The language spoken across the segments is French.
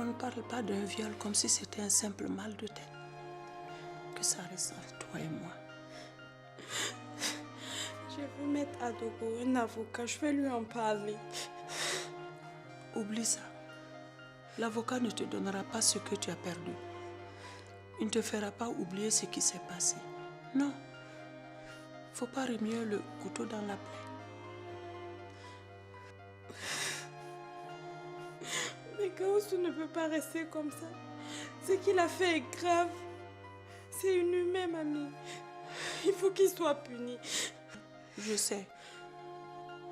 On ne parle pas d'un viol comme si c'était un simple mal de tête. Que ça reste entre toi et moi. Je vais mettre à Dogo un avocat, je vais lui en parler. Oublie ça. L'avocat ne te donnera pas ce que tu as perdu. Il ne te fera pas oublier ce qui s'est passé. Non. Faut pas remuer le couteau dans la plaie. Mais Gaoussou ne peut pas rester comme ça. Ce qu'il a fait est grave. C'est inhumain, mamie. Il faut qu'il soit puni. Je sais.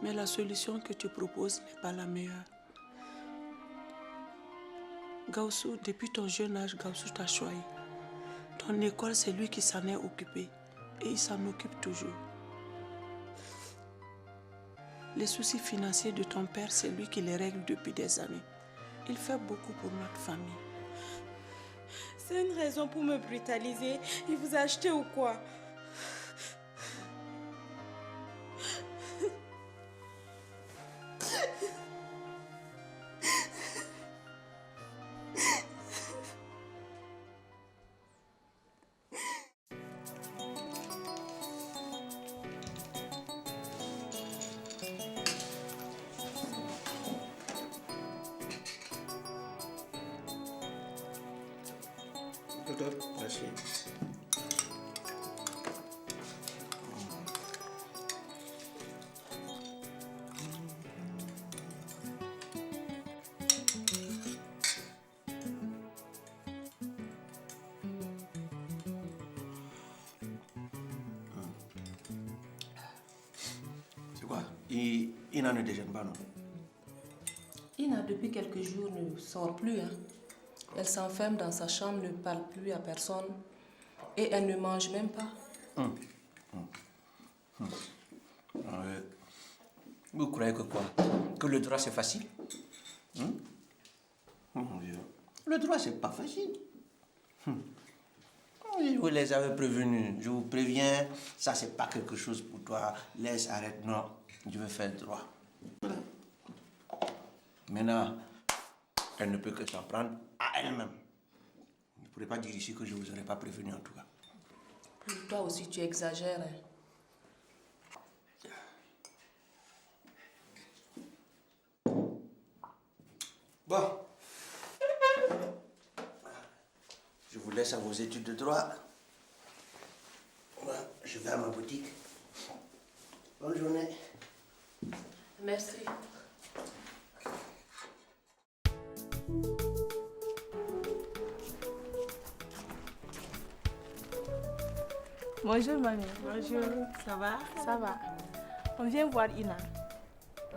Mais la solution que tu proposes n'est pas la meilleure. Gaoussou, depuis ton jeune âge, Gaoussou t'a choisi. Ton école, c'est lui qui s'en est occupé. Et il s'en occupe toujours. Les soucis financiers de ton père, c'est lui qui les règle depuis des années. Il fait beaucoup pour notre famille. C'est une raison pour me brutaliser. Il vous a acheté ou quoi? Merci. C'est quoi? Ina ne déjeune pas, non? Ina, depuis quelques jours, ne sort plus. Hein. Elle s'enferme dans sa chambre, ne parle plus à personne et elle ne mange même pas. Vous croyez que quoi? Que le droit c'est facile? Mon Dieu. Le droit c'est pas facile. Je vous les avais prévenus. Je vous préviens, ça c'est pas quelque chose pour toi. Laisse, arrête. Non, je veux faire droit. Voilà. Maintenant, elle ne peut que s'en prendre à elle-même. Je ne pourrais pas dire ici que je ne vous aurais pas prévenu en tout cas. Toi aussi, tu exagères. Hein. Bon. Je vous laisse à vos études de droit. Moi, je vais à ma boutique. Bonne journée. Merci. Bonjour, mamie. Bonjour. Ça va? Ça va. On vient voir Ina.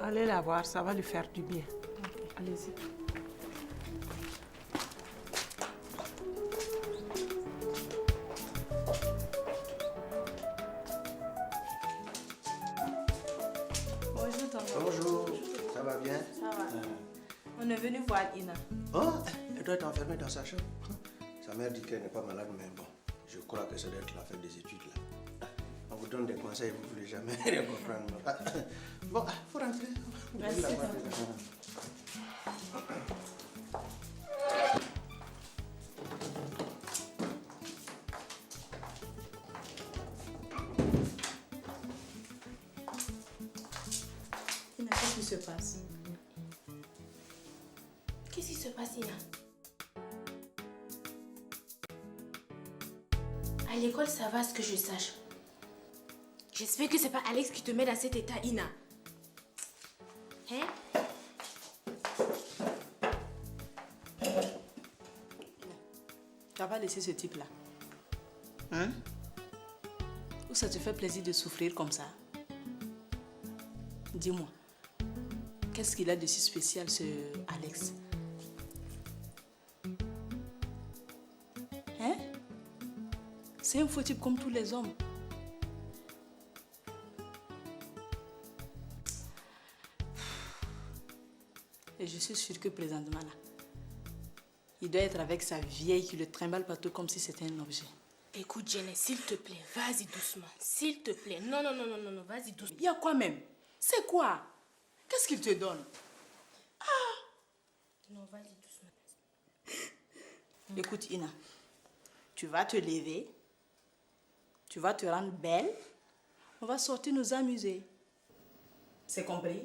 Allez la voir, ça va lui faire du bien. Okay. Allez-y. Bonjour, tonton. Bonjour. Ça va bien? Ça va. On est venu voir Ina. Oh, elle doit être enfermée dans sa chambre. Sa mère dit qu'elle n'est pas malade, mais bon, je crois que ça doit être la fête des études là. On vous donne des conseils, vous ne voulez jamais rien comprendre. Bon, il faut rentrer. Merci. Ina, qu'est-ce qui se passe? Qu'est-ce qui se passe, Ina? À l'école, ça va, ce que je sache. J'espère que c'est pas Alex qui te met dans cet état, Ina. Hein? Tu n'as pas laissé ce type-là. Hein? Ou ça te fait plaisir de souffrir comme ça? Dis-moi, qu'est-ce qu'il a de si spécial, ce Alex? Hein? C'est un faux type comme tous les hommes. Et je suis sûre que présentement là, il doit être avec sa vieille qui le trimballe partout comme si c'était un objet. Écoute, Jenny, s'il te plaît, vas-y doucement. S'il te plaît. Non, vas-y doucement. Il y a quoi même? C'est quoi? Qu'est-ce qu'il te donne? Non, vas-y doucement. Écoute, Ina, tu vas te lever, tu vas te rendre belle, on va sortir nous amuser. C'est compris?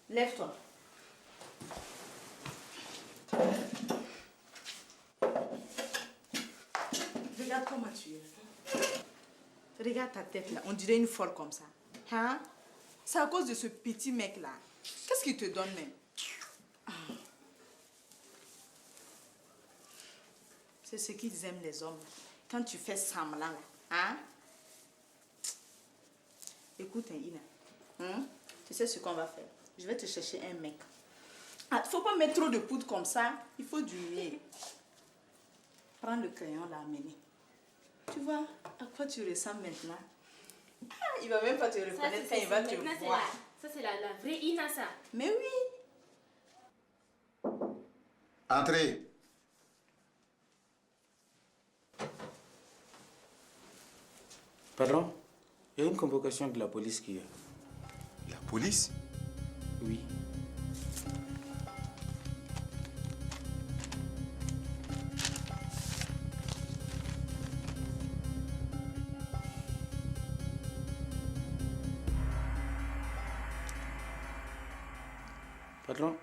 Lève-toi. Regarde comment tu es. Regarde ta tête là, on dirait une folle comme ça. Hein? C'est à cause de ce petit mec là. Qu'est-ce qu'il te donne même? C'est ce qu'ils aiment les hommes. Quand tu fais semblant là. Hein? Écoute, Ina. Tu sais ce qu'on va faire? Je vais te chercher un mec. Ah, faut pas mettre trop de poudre comme ça. Il faut du miel. Prends le crayon là, amener. Tu vois à quoi tu ressembles maintenant? Ah, il va même pas te reconnaître quand il va te voir. Ça, c'est la vraie Ina, ça. Mais oui. Entrez. Pardon? Il y a une convocation de la police qui est. La police? Oui. Patron,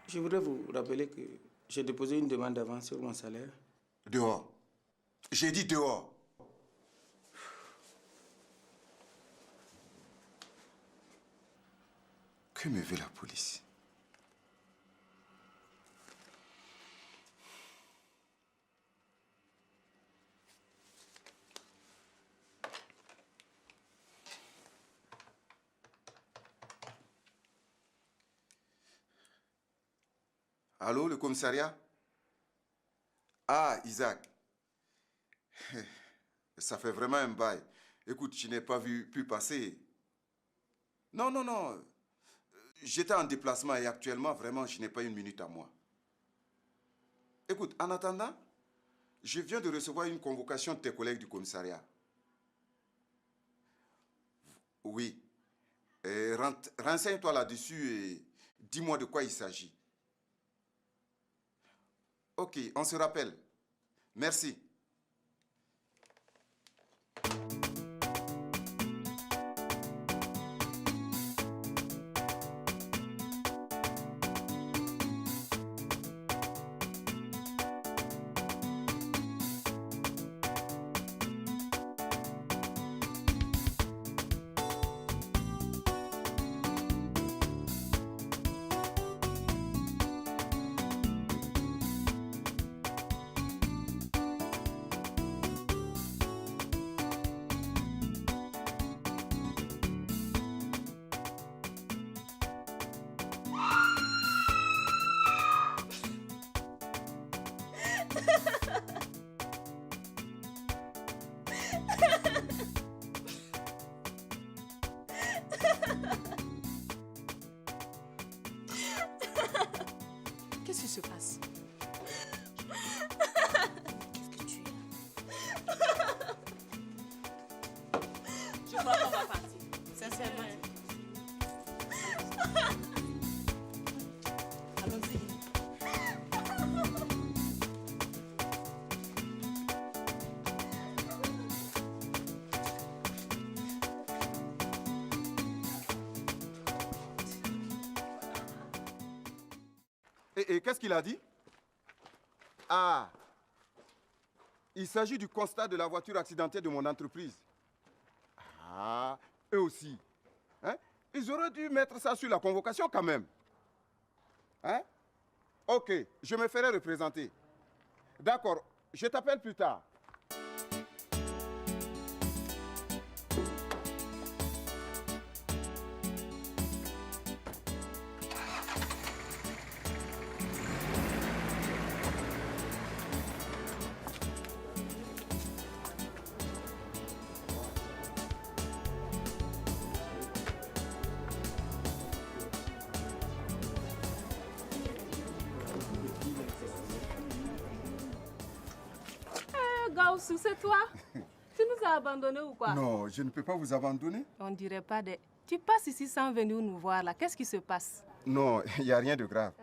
je voudrais vous rappeler que j'ai déposé une demande d'avance sur mon salaire. Dehors. J'ai dit dehors. Que me veut la police? Allô, le commissariat? Ah, Isaac. Ça fait vraiment un bail. Écoute, je n'ai pas pu passer. Non, non, non. J'étais en déplacement et actuellement, vraiment, je n'ai pas une minute à moi. Écoute, en attendant, je viens de recevoir une convocation de tes collègues du commissariat. Oui. Renseigne-toi là-dessus et dis-moi de quoi il s'agit. Ok, on se rappelle. Merci. Qu'est-ce qui se passe? Qu'est-ce que tu es? Je crois qu'on va partir. Sincèrement. Allons-y. Et qu'est-ce qu'il a dit? Ah, il s'agit du constat de la voiture accidentée de mon entreprise. Ah, eux aussi. Hein? Ils auraient dû mettre ça sur la convocation quand même. Hein? Ok, je me ferai représenter. D'accord, je t'appelle plus tard. Gaussou, c'est toi? Tu nous as abandonnés ou quoi? Non, je ne peux pas vous abandonner. On dirait pas de... Tu passes ici sans venir nous voir là. Qu'est-ce qui se passe? Non, il n'y a rien de grave.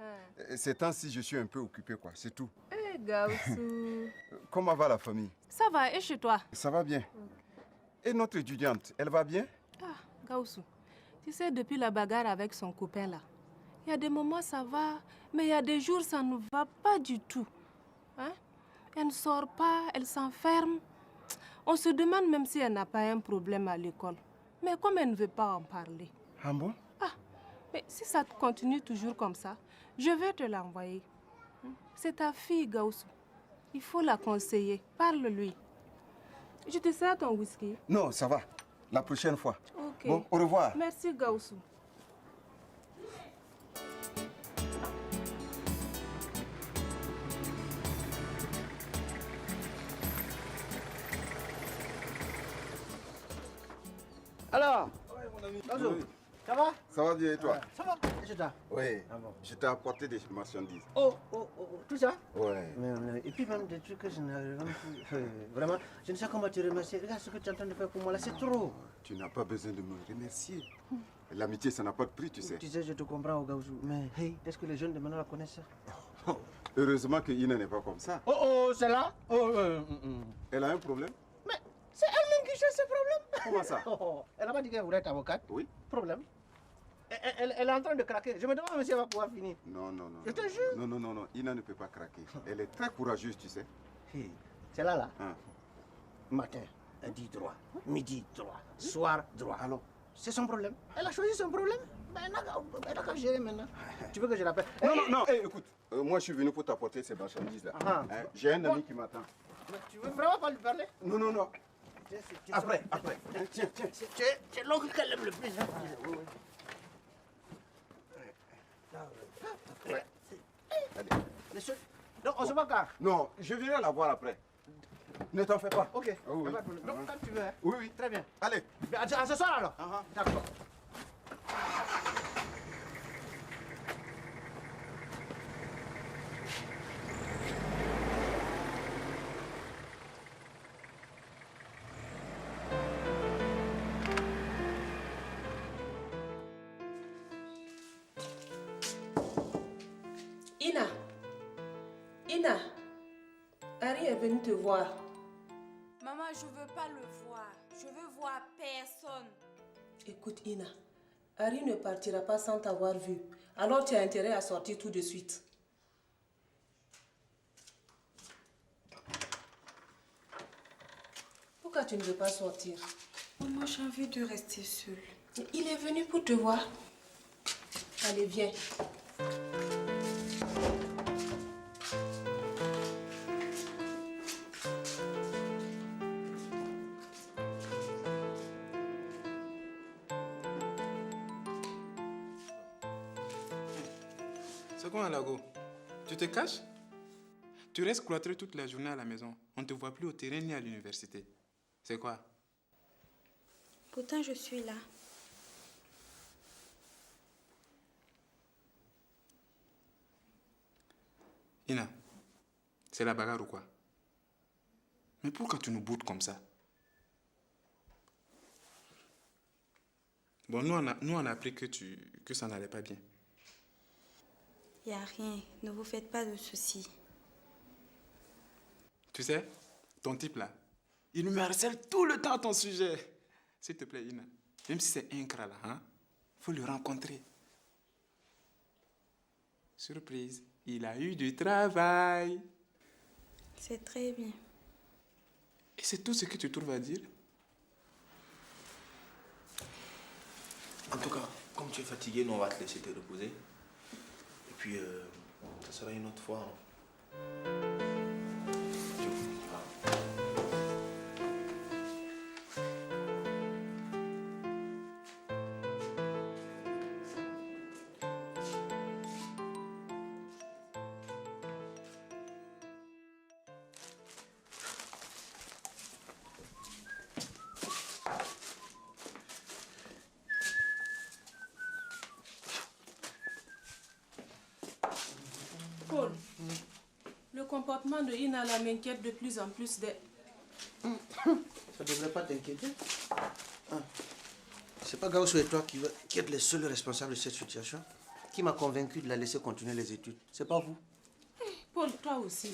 Ces temps-ci, je suis un peu occupé, quoi. C'est tout. Eh, Gaussou. Comment va la famille? Ça va, et chez toi? Ça va bien. Et notre étudiante, elle va bien? Ah, Gaussou, tu sais, depuis la bagarre avec son copain là, il y a des moments ça va, mais il y a des jours ça ne va pas du tout. Hein? Elle ne sort pas, elle s'enferme. On se demande même si elle n'a pas un problème à l'école. Mais comme elle ne veut pas en parler. Ah bon? Ah, mais si ça continue toujours comme ça, je vais te l'envoyer. C'est ta fille, Gaussou. Il faut la conseiller. Parle-lui. Je te sers ton whisky. Non, ça va. La prochaine fois. Ok. Bon, au revoir. Merci, Gaussou. Alors? Oui, mon ami. Bonjour. Oui. Ça va? Ça va bien et toi? Ça va? Et c'est toi? Oui. Ah bon. Je t'ai apporté des marchandises. Oh, tout ça? Oui. Et puis même des trucs que je n'arrive même plus. Vraiment, je ne sais comment te remercier. Regarde ce que tu es en train de faire pour moi là, c'est trop. Tu n'as pas besoin de me remercier. L'amitié, ça n'a pas de prix, tu sais. Tu sais, je te comprends, Gaouzou. Mais hey, est-ce que les jeunes de maintenant la connaissent ça? Heureusement que Ina n'est pas comme ça. Oh, c'est là? Elle a un problème? Mais c'est elle-même qui cherche ce problème. Comment ça? Elle n'a pas dit qu'elle voulait être avocate? Oui. Problème. Elle est en train de craquer. Je me demande si elle va pouvoir finir. Non. Je te jure. Non. Ina ne peut pas craquer. Elle est très courageuse, tu sais. Hey, c'est là. Hein? Matin, elle dit droit. Midi, droit. Soir, droit. Alors? C'est son problème. Elle a choisi son problème. Mais elle n'a qu'à gérer maintenant. Tu veux que je l'appelle? Non. Hey, écoute, moi je suis venu pour t'apporter ces marchandises-là. Hein? J'ai un ami qui m'attend. Mais tu veux vraiment pas lui parler? Non. Après. Tiens. C'est l'oncle qu'elle aime le plus. Hein? Oui. Allez. Non, on se voit quand? Non, je viendrai la voir après. Ne t'en fais pas. Ok. Oh, oui. Donc, quand tu veux. Hein? Oui. Très bien. Allez. À ce soir alors? D'accord. Ina, Harry est venu te voir. Maman, je veux pas le voir. Je veux voir personne. Écoute, Ina, Harry ne partira pas sans t'avoir vu. Alors tu as intérêt à sortir tout de suite. Pourquoi tu ne veux pas sortir? Maman, j'ai envie de rester seule. Il est venu pour te voir. Allez, viens. C'est quoi, Lago? Tu te caches? Tu restes cloîtré toute la journée à la maison. On ne te voit plus au terrain ni à l'université. C'est quoi? Pourtant, je suis là. Ina, c'est la bagarre ou quoi? Mais pourquoi tu nous boudes comme ça? Bon, nous on a appris que ça n'allait pas bien. Y a rien. Ne vous faites pas de soucis. Tu sais, ton type là, il me harcèle tout le temps à ton sujet. S'il te plaît, Ina, même si c'est incroyable, hein, faut le rencontrer. Surprise, il a eu du travail. C'est très bien. Et c'est tout ce que tu trouves à dire? En tout cas, comme tu es fatigué, nous on va te laisser te reposer. Et puis, ça sera une autre fois. Paul, le comportement de Ina là m'inquiète de plus en plus. Ça ne devrait pas t'inquiéter. C'est pas Gaoussou et toi qui êtes les seuls responsables de cette situation. qui m'a convaincu de la laisser continuer les études. C'est pas vous. Paul, toi aussi.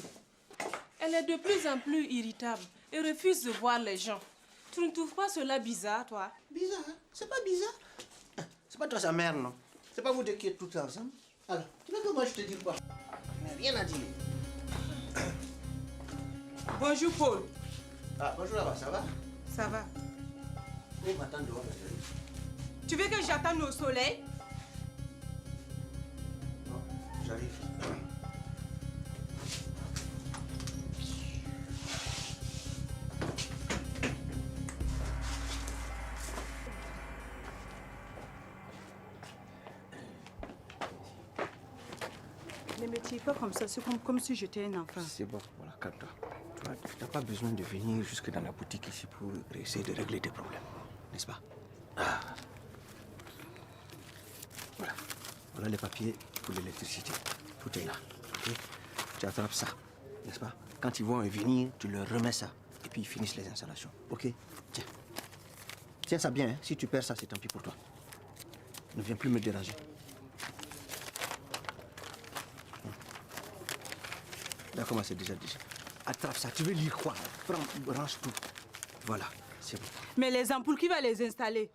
Elle est de plus en plus irritable et refuse de voir les gens. Tu ne trouves pas cela bizarre, toi? Bizarre, hein? C'est pas bizarre. C'est pas toi sa mère, non? C'est pas vous deux qui êtes toutes ensemble? Alors, tu veux que moi je te dise quoi? Je n'ai rien à dire. Bonjour, Paul. Ah, bonjour là-bas, ça va? Ça va. Oui, m'attends dehors, chérie. Tu veux que j'attende au soleil? Non, j'arrive. Ne me tire pas comme ça, c'est comme si j'étais un enfant. C'est bon, voilà, calme-toi. Tu n'as pas besoin de venir jusque dans la boutique ici pour essayer de régler tes problèmes, n'est-ce pas? Ah. Voilà. Voilà les papiers pour l'électricité. Tout est là. Okay? Tu attrapes ça, n'est-ce pas? Quand ils vont venir, tu leur remets ça. Et puis ils finissent les installations. Ok? Tiens. Tiens ça bien, hein? Si tu perds ça, c'est tant pis pour toi. Ne viens plus me déranger. Là, comment c'est déjà dit? Attrape ça. Tu veux lire quoi? Prends, range tout. Voilà, c'est bon. Mais les ampoules, qui va les installer?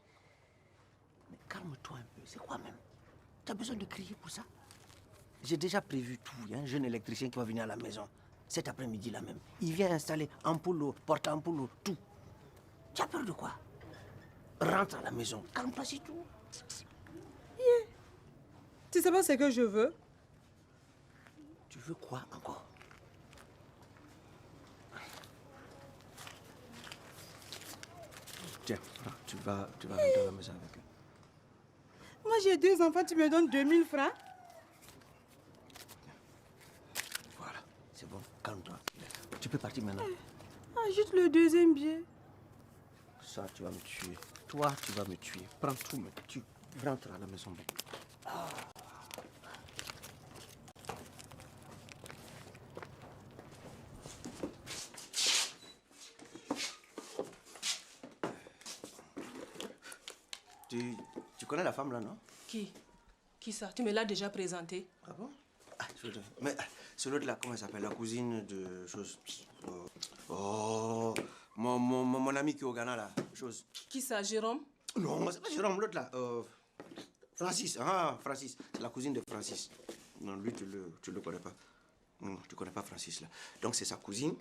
Mais calme-toi un peu. C'est quoi même? Tu as besoin de crier pour ça? J'ai déjà prévu tout. Il y a un jeune électricien qui va venir à la maison. Cet après-midi là même. Il vient installer ampoule, porte-ampoule, tout. Tu as peur de quoi? Rentre à la maison. Calme-toi, c'est tout. Yeah. Tu sais pas ce que je veux? Tu veux quoi encore? Tiens, tu vas rentrer à la maison avec eux. Moi, j'ai 2 enfants, tu me donnes 2000 francs? Voilà, c'est bon, calme-toi. Tu peux partir maintenant. Ah, juste le 2e billet. Ça, tu vas me tuer. Toi, tu vas me tuer. Prends tout, mais tu rentres à la maison. Ah. Tu connais la femme là, non? Qui? Qui ça? Tu me l'as déjà présenté. Ah bon? Ah, mais c'est l'autre là, comment elle s'appelle? La cousine de chose. Oh, mon ami qui est au Ghana là, chose. Qui ça, Jérôme? Non, c'est pas Jérôme, l'autre là. Francis, ah, Francis. C'est la cousine de Francis. Non, lui, tu le connais pas. Non, tu connais pas Francis là. Donc c'est sa cousine,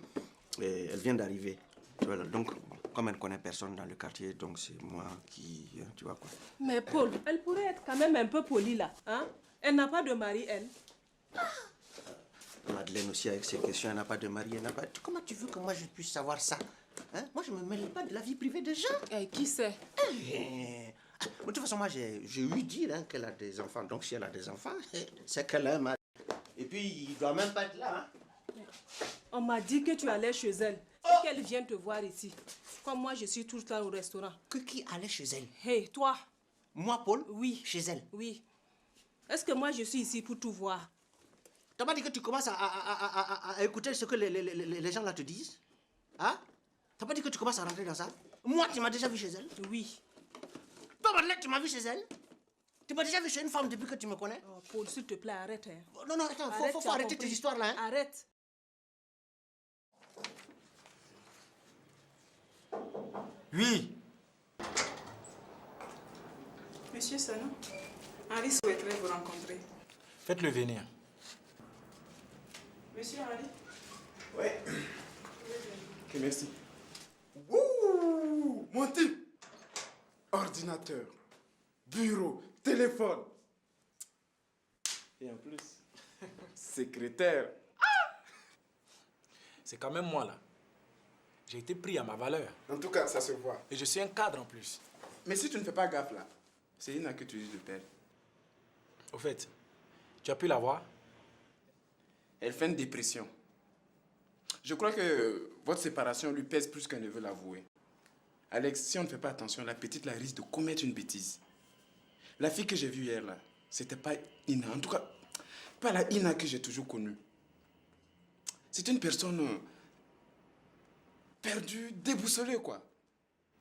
et elle vient d'arriver. Voilà, donc, comme elle ne connaît personne dans le quartier, donc c'est moi qui... Tu vois quoi. Mais Paul, elle pourrait être quand même un peu polie là, hein? Elle n'a pas de mari, elle. Madeleine aussi, avec ses questions, elle n'a pas de mari, elle n'a pas... Comment tu veux que moi je puisse savoir ça? Hein? Moi, je ne me mêle pas de la vie privée des gens. Et qui sait? De toute façon, moi, j'ai eu dire hein, qu'elle a des enfants. Donc, si elle a des enfants, c'est qu'elle a un mari. Et puis, il ne doit même pas être là. Hein? On m'a dit que tu allais chez elle. Et qu'elle vient te voir ici. Comme moi, je suis tout le temps au restaurant. Que qui allait chez elle? Hey, toi. Moi, Paul? Oui. Chez elle? Oui. Est-ce que moi, je suis ici pour tout voir? T'as pas dit que tu commences à écouter ce que les gens là te disent? Hein? T'as pas dit que tu commences à rentrer dans ça? Moi, tu m'as déjà vu chez elle? Oui. Toi, Madeleine, tu m'as vu chez elle? Tu m'as déjà vu chez une femme depuis que tu me connais? Oh, Paul, s'il te plaît, arrête. Hein. Non, non, attends, faut arrêter tes histoires là. Hein? Arrête. Oui. Monsieur Sano, Henri souhaiterait vous rencontrer. Faites-le venir. Monsieur Henri? Oui. Ok, merci. Wouh! Mon type! Ordinateur, bureau, téléphone. Et en plus, secrétaire. C'est quand même moi là. J'ai été pris à ma valeur. En tout cas, ça se voit. Et je suis un cadre en plus. Mais si tu ne fais pas gaffe là, c'est Ina que tu dis de perdre. Au fait, tu as pu la voir? Elle fait une dépression. Je crois que votre séparation lui pèse plus qu'elle ne veut l'avouer. Alex, si on ne fait pas attention, la petite là risque de commettre une bêtise. La fille que j'ai vue hier là, c'était pas Ina. En tout cas, pas la Ina que j'ai toujours connue. C'est une personne perdue, déboussolée quoi.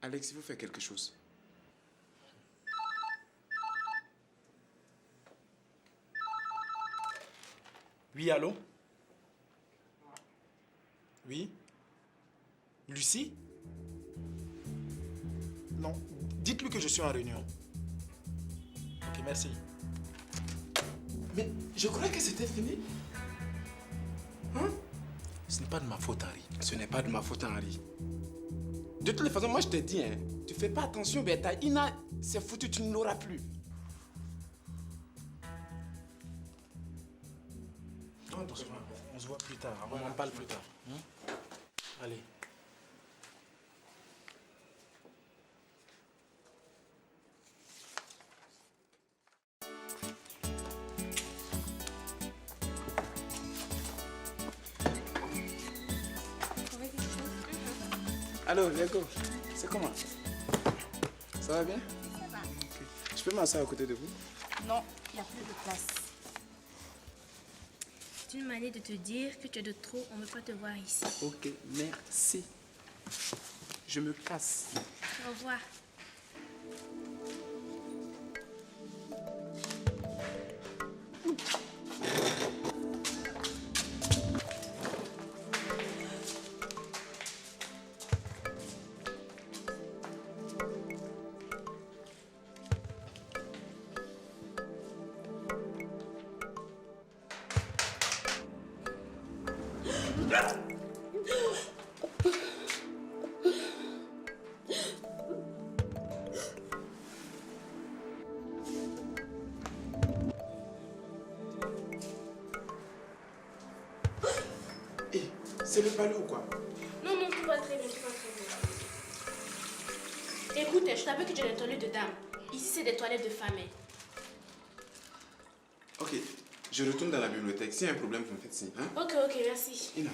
Alex, il faut faire quelque chose. Oui, allô? Oui? Lucie? Non, dites-lui que je suis en réunion. Ok, merci. Mais je croyais que c'était fini. Hein? Ce n'est pas de ma faute, Henri. Ce n'est pas de ma faute, Henri. De toutes les façons, moi je te dis, hein, tu fais pas attention, ben ta Ina, c'est foutu, tu ne l'auras plus. Non, doucement. On se voit plus tard. On en parle plus tard. Hein? Allez. Alors, Légo, c'est comment? Ça va bien? Ça va. Okay. Je peux m'asseoir à côté de vous? Non, il n'y a plus de place. C'est une manière de te dire que tu es de trop, on ne veut pas te voir ici. Ok, merci. Je me casse. Au revoir. C'est le ballot ou quoi? Non, non, tout va très bien, tout va très bien. Écoute, je t'avais que tu as des toilettes de dames. Ici, c'est des toilettes de femmes. Ok, je retourne dans la bibliothèque. S'il y a un problème, vous me faites signe. Hein? Ok, ok, merci. Ina.